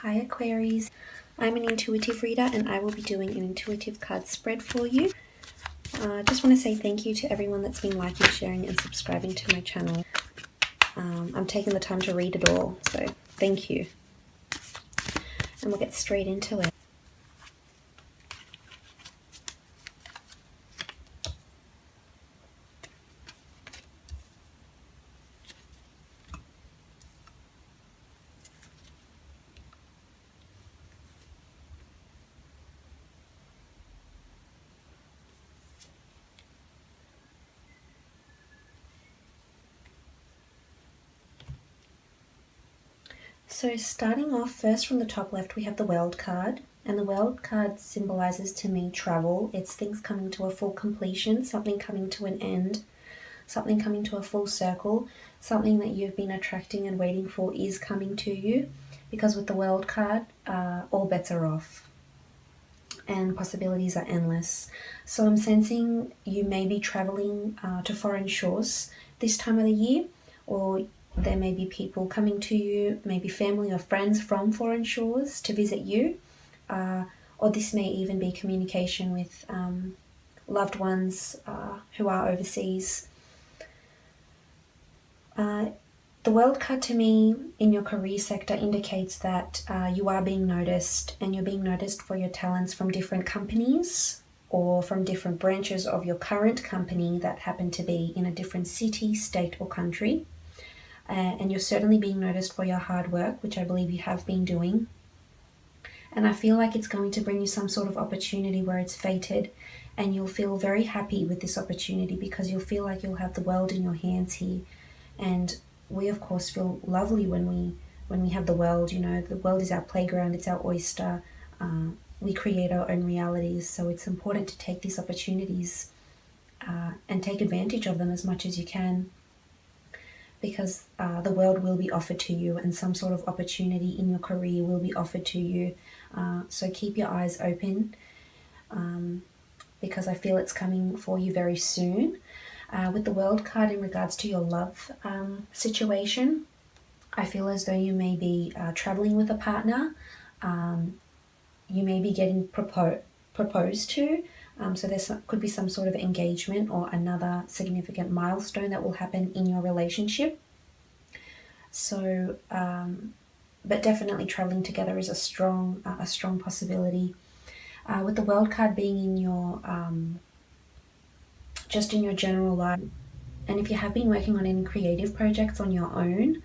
Hi Aquarius, I'm an intuitive reader and I will be doing an intuitive card spread for you. I just want to say thank you to everyone that's been liking, sharing and subscribing to my channel. I'm taking the time to read it all, so thank you. And we'll get straight into it. So starting off first from the top left, we have the World card. And the World card symbolizes to me travel. It's things coming to a full completion, something coming to an end, something coming to a full circle, something that you've been attracting and waiting for is coming to you. Because with the World card, all bets are off and possibilities are endless. So I'm sensing you may be traveling to foreign shores this time of the year, or there may be people coming to you, maybe family or friends from foreign shores to visit you, or this may even be communication with loved ones who are overseas. The World card to me in your career sector indicates that you are being noticed, and you're being noticed for your talents from different companies or from different branches of your current company that happen to be in a different city, state or country. And you're certainly being noticed for your hard work, which I believe you have been doing. And I feel like it's going to bring you some sort of opportunity where it's fated, and you'll feel very happy with this opportunity because you'll feel like you'll have the world in your hands here. And we of course feel lovely when we have the world. You know, the world is our playground, it's our oyster. We create our own realities, so it's important to take these opportunities and take advantage of them as much as you can, because the world will be offered to you and some sort of opportunity in your career will be offered to you. So keep your eyes open because I feel it's coming for you very soon. With the World card in regards to your love situation, I feel as though you may be traveling with a partner. You may be getting proposed to. So there could be some sort of engagement or another significant milestone that will happen in your relationship. So, but definitely traveling together is a strong possibility. With the World card being in your just in your general life, and if you have been working on any creative projects on your own,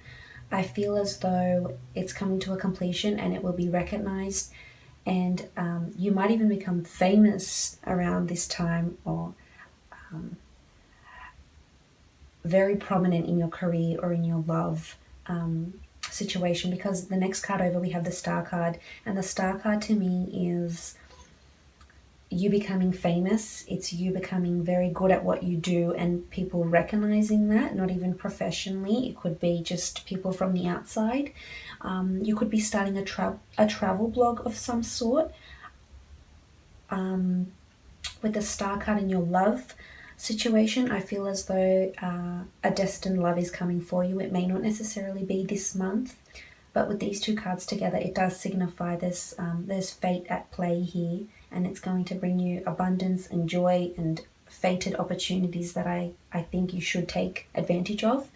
I feel as though it's coming to a completion and it will be recognized. And you might even become famous around this time, or very prominent in your career or in your love situation, because the next card over we have the Star card, and the Star card to me is you becoming famous. It's you becoming very good at what you do and people recognizing that, not even professionally. It could be just people from the outside. You could be starting a travel blog of some sort. With the Star card in your love situation, I feel as though a destined love is coming for you. It may not necessarily be this month, but with these two cards together, it does signify there's fate at play here, and it's going to bring you abundance and joy and fated opportunities that I think you should take advantage of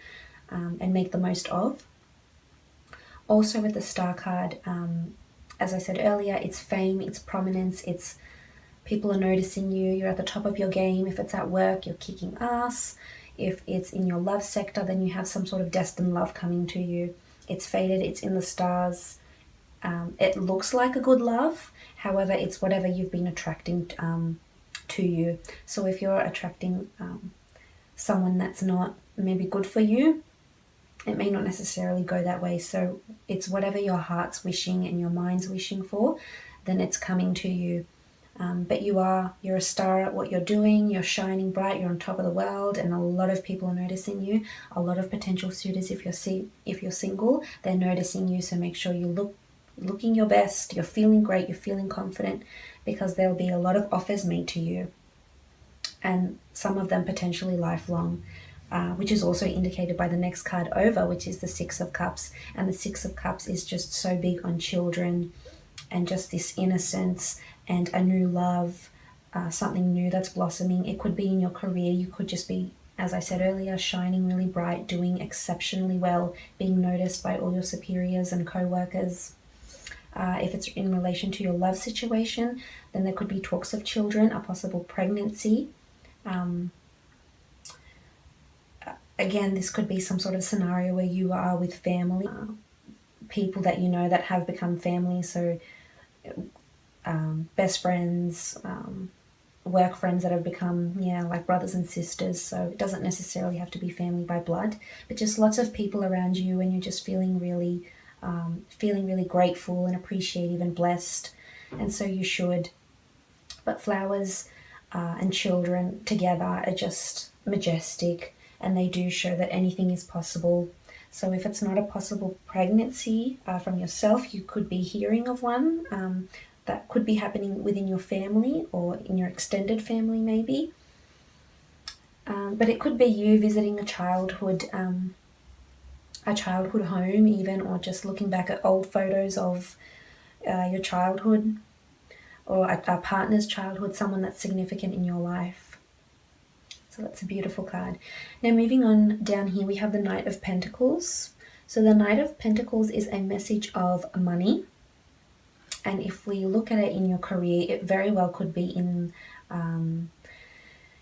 and make the most of. Also with the Star card, as I said earlier, it's fame, it's prominence, it's people are noticing you, you're at the top of your game. If it's at work, you're kicking ass. If it's in your love sector, then you have some sort of destined love coming to you. It's fated, it's in the stars. It looks like a good love, however, it's whatever you've been attracting to you. So if you're attracting someone that's not maybe good for you, it may not necessarily go that way. So it's whatever your heart's wishing and your mind's wishing for, then it's coming to you. But you're a star at what you're doing, you're shining bright, you're on top of the world, and a lot of people are noticing you. A lot of potential suitors, if you're single, they're noticing you, so make sure you looking your best, you're feeling great, you're feeling confident, because there'll be a lot of offers made to you, and some of them potentially lifelong. which is also indicated by the next card over, which is the Six of Cups. And the Six of Cups is just so big on children and just this innocence and a new love, something new that's blossoming. It could be in your career. You could just be, as I said earlier, shining really bright, doing exceptionally well, being noticed by all your superiors and co-workers. If it's in relation to your love situation, then there could be talks of children, a possible pregnancy. Again, this could be some sort of scenario where you are with family, people that you know that have become family, so best friends, work friends that have become, like brothers and sisters. So it doesn't necessarily have to be family by blood, but just lots of people around you, and you're just feeling really grateful and appreciative and blessed. And so you should. But flowers and children together are just majestic, and they do show that anything is possible. So if it's not a possible pregnancy from yourself, you could be hearing of one that could be happening within your family or in your extended family maybe. But it could be you visiting a childhood home even, or just looking back at old photos of your childhood, or a partner's childhood, someone that's significant in your life. So that's a beautiful card. Now moving on down here, we have the Knight of Pentacles. So the Knight of Pentacles is a message of money. And if we look at it in your career, it very well could be in the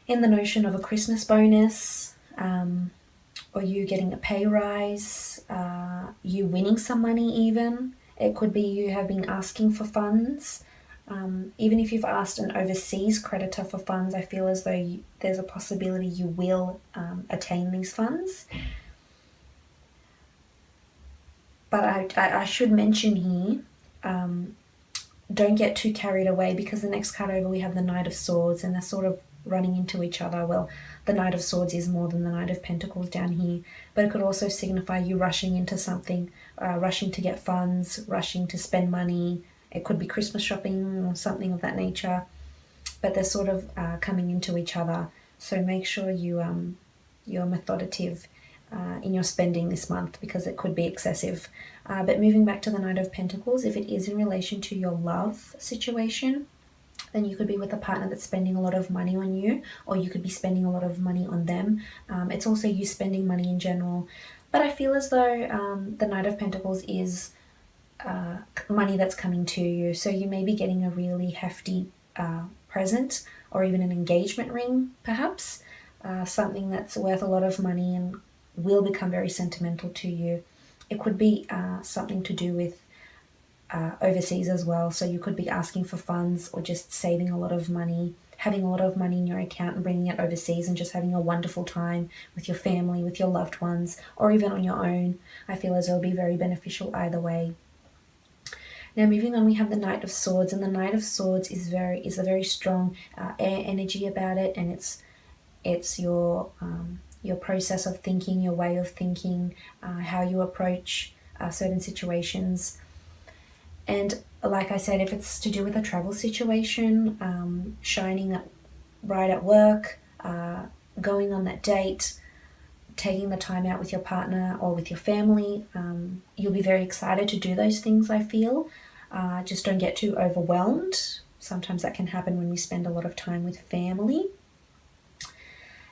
notion of a Christmas bonus, or you getting a pay rise, you winning some money even. It could be you have been asking for funds. Even if you've asked an overseas creditor for funds, I feel as though there's a possibility you will attain these funds. But I should mention here, don't get too carried away, because the next card over we have the Knight of Swords, and they're sort of running into each other. Well, the Knight of Swords is more than the Knight of Pentacles down here, but it could also signify you rushing into something, rushing to get funds, rushing to spend money. It could be Christmas shopping or something of that nature, but they're sort of coming into each other. So make sure you're methodical in your spending this month, because it could be excessive. But moving back to the Knight of Pentacles, if it is in relation to your love situation, then you could be with a partner that's spending a lot of money on you, or you could be spending a lot of money on them. It's also you spending money in general. But I feel as though the Knight of Pentacles is money that's coming to you. So you may be getting a really hefty present, or even an engagement ring perhaps, something that's worth a lot of money and will become very sentimental to you. It could be something to do with overseas as well. So you could be asking for funds, or just saving a lot of money, having a lot of money in your account and bringing it overseas, and just having a wonderful time with your family, with your loved ones, or even on your own. I feel as it'll be very beneficial either way. Now moving on, we have the Knight of Swords, and the Knight of Swords is a very strong air energy about it, and it's your process of thinking, your way of thinking, how you approach certain situations. And like I said, if it's to do with a travel situation, shining bright at work, going on that date, taking the time out with your partner or with your family, you'll be very excited to do those things, I feel. Just don't get too overwhelmed. Sometimes that can happen when we spend a lot of time with family.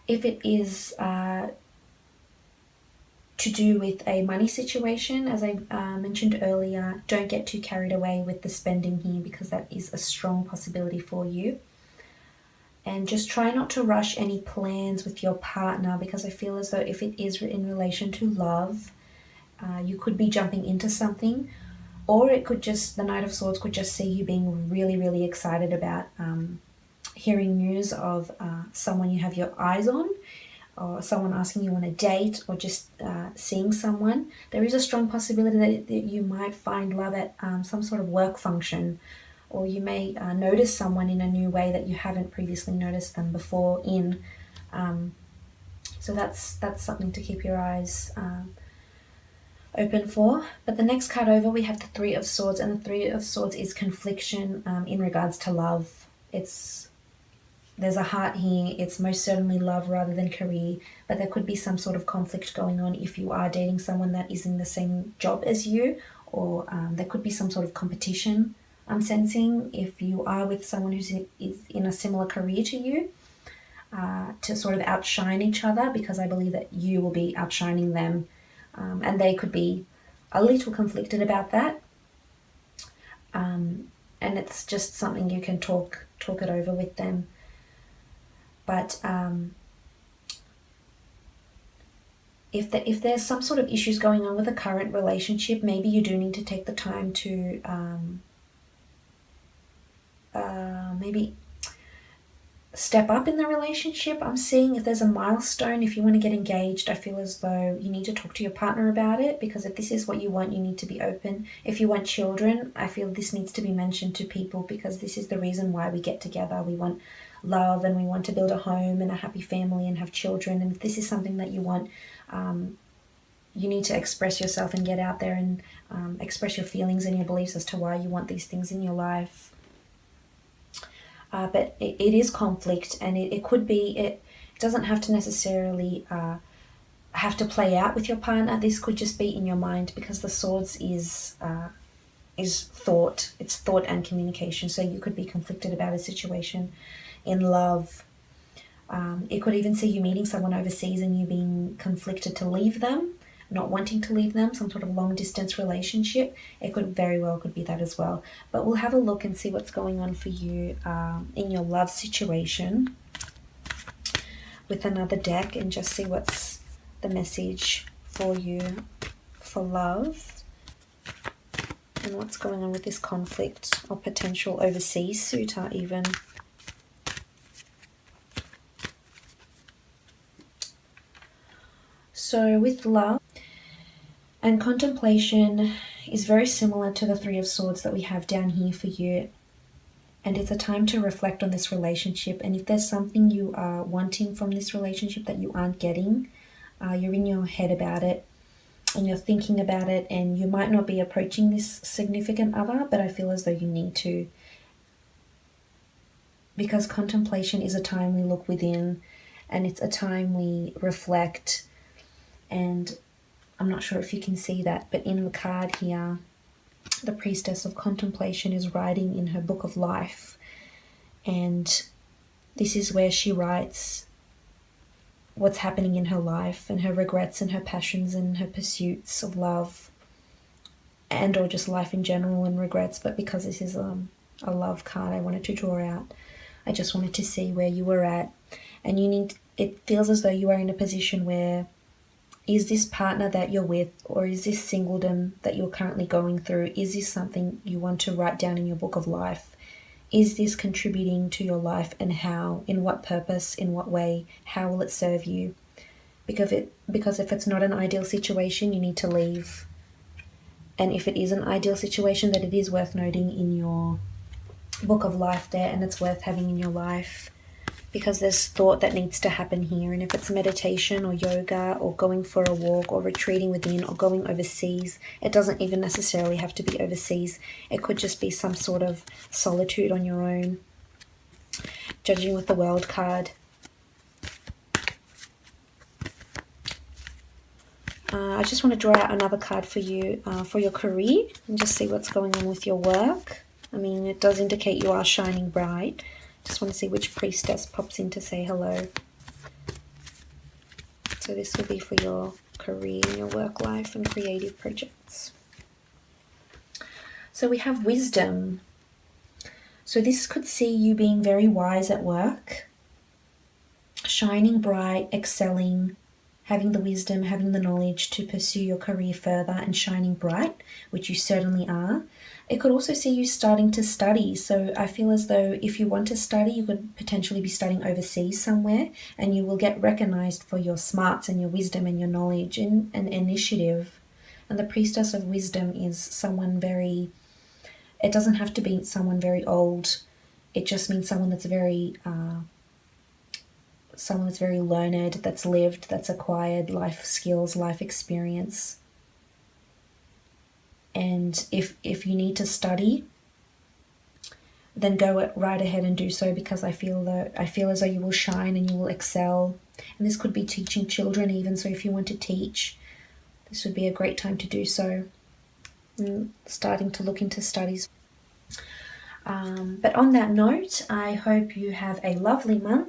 If it is to do with a money situation, as I mentioned earlier, don't get too carried away with the spending here, because that is a strong possibility for you. And just try not to rush any plans with your partner, because I feel as though if it is in relation to love, you could be jumping into something, or it could just, the Knight of Swords could just see you being really, really excited about hearing news of someone you have your eyes on, or someone asking you on a date, or just seeing someone. There is a strong possibility that you might find love at some sort of work function, or you may notice someone in a new way that you haven't previously noticed them before in. So that's something to keep your eyes open for. But the next card over, we have the Three of Swords, and the Three of Swords is confliction in regards to love. It's There's a heart here. It's most certainly love rather than career, but there could be some sort of conflict going on if you are dating someone that is in the same job as you, or there could be some sort of competition I'm sensing if you are with someone is in a similar career to you, to sort of outshine each other, because I believe that you will be outshining them, and they could be a little conflicted about that. And it's just something you can talk it over with them. But if there's some sort of issues going on with a current relationship, maybe you do need to take the time to maybe step up in the relationship. I'm seeing if there's a milestone, if you want to get engaged, I feel as though you need to talk to your partner about it, because if this is what you want, you need to be open. If you want children, I feel this needs to be mentioned to people, because this is the reason why we get together. We want love, and we want to build a home and a happy family and have children. And if this is something that you want, you need to express yourself and get out there and express your feelings and your beliefs as to why you want these things in your life. But it is conflict, and it could be, it doesn't have to necessarily have to play out with your partner. This could just be in your mind, because the swords is thought. It's thought and communication. So you could be conflicted about a situation in love. It could even see you meeting someone overseas and you being conflicted to leave them, not wanting to leave them, some sort of long distance relationship. It could very well could be that as well. But we'll have a look and see what's going on for you in your love situation with another deck, and just see what's the message for you for love, and what's going on with this conflict or potential overseas suitor even. So with love and contemplation is very similar to the Three of Swords that we have down here for you. And it's a time to reflect on this relationship. And if there's something you are wanting from this relationship that you aren't getting, you're in your head about it and you're thinking about it, and you might not be approaching this significant other, but I feel as though you need to. Because contemplation is a time we look within, and it's a time we reflect. And I'm not sure if you can see that, but in the card here, the Priestess of Contemplation is writing in her book of life. And this is where she writes what's happening in her life, and her regrets and her passions and her pursuits of love, and or just life in general and regrets. But because this is a love card I wanted to draw out, I just wanted to see where you were at. And it feels as though you are in a position where, is this partner that you're with, or is this singledom that you're currently going through, is this something you want to write down in your book of life? Is this contributing to your life, and how, in what purpose, in what way, how will it serve you? Because if it's not an ideal situation, you need to leave. And if it is an ideal situation, that it is worth noting in your book of life there, and it's worth having in your life, because there's thought that needs to happen here. And if it's meditation or yoga or going for a walk or retreating within or going overseas, it doesn't even necessarily have to be overseas. It could just be some sort of solitude on your own. Judging with the World card. I just want to draw out another card for you for your career, and just see what's going on with your work. I mean, it does indicate you are shining bright. Just want to see which priestess pops in to say hello. So this will be for your career and your work life and creative projects. So we have wisdom. So this could see you being very wise at work, shining bright, excelling, having the wisdom, having the knowledge to pursue your career further and shining bright, which you certainly are. It could also see you starting to study. So I feel as though if you want to study, you could potentially be studying overseas somewhere, and you will get recognized for your smarts and your wisdom and your knowledge and initiative. And the Priestess of Wisdom is someone very, it doesn't have to be someone very old. It just means someone that's very learned, that's lived, that's acquired life skills, life experience. And if you need to study, then go right ahead and do so, because I feel as though you will shine and you will excel. And this could be teaching children even, so if you want to teach, this would be a great time to do so. Starting to look into studies. But on that note, I hope you have a lovely month.